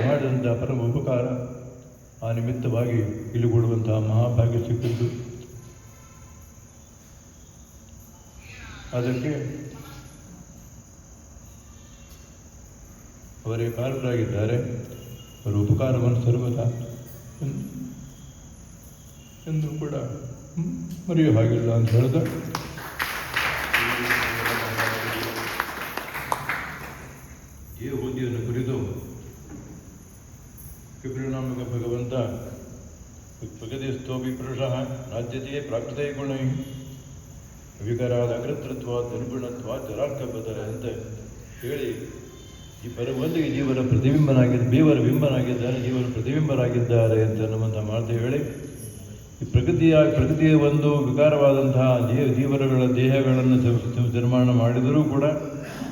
ಮಾಡಿದಂಥ ಪರಮ ಉಪಕಾರ ಆ ನಿಮಿತ್ತವಾಗಿ ಇಲ್ಲಿ ಕೊಡುವಂತಹ ಮಹಾಭಾಗ್ಯ ಸಿಕ್ಕಿದ್ದು. ಅದಕ್ಕೆ ಅವರೇ ಕಾರಣರಾಗಿದ್ದಾರೆ. ಅವರ ಉಪಕಾರವನ್ನು ಸರ್ವದಾ ಎಂದು ಕೂಡ ಮರೆಯೋ ಹಾಗಿಲ್ಲ ಅಂತ ಹೇಳಿದ ಜೀವಬುದ್ಧಿಯನ್ನು ಕುರಿತು ವಿಪರಿಣಾಮಕ ಭಗವಂತ ಪ್ರಗತಿಸ್ಥೋಪಿ ಪುರುಷಃ ರಾಜ್ಯತೆಯೇ ಪ್ರಾಪ್ತೇ ಗುಣೈ ವಿಕರಾದ ಅಗ್ರತೃತ್ವ ನಿರ್ಗುಣತ್ವ ಜರಾರ್ಕಪದ ಅಂತ ಹೇಳಿ ಈ ಪರಮೊಂದಿಗೆ ಜೀವನ ದೇವರ ಬಿಂಬನಾಗಿದ್ದಾರೆ, ಜೀವನ ಪ್ರತಿಬಿಂಬರಾಗಿದ್ದಾರೆ ಅಂತ ಅನ್ನುವಂಥ ಮಾತು ಹೇಳಿ ಈ ಪ್ರಕೃತಿಯ ಒಂದು ವಿಕಾರವಾದಂತಹ ಜೀವನಗಳ ದೇಹಗಳನ್ನು ನಿರ್ಮಾಣ ಮಾಡಿದರೂ ಕೂಡ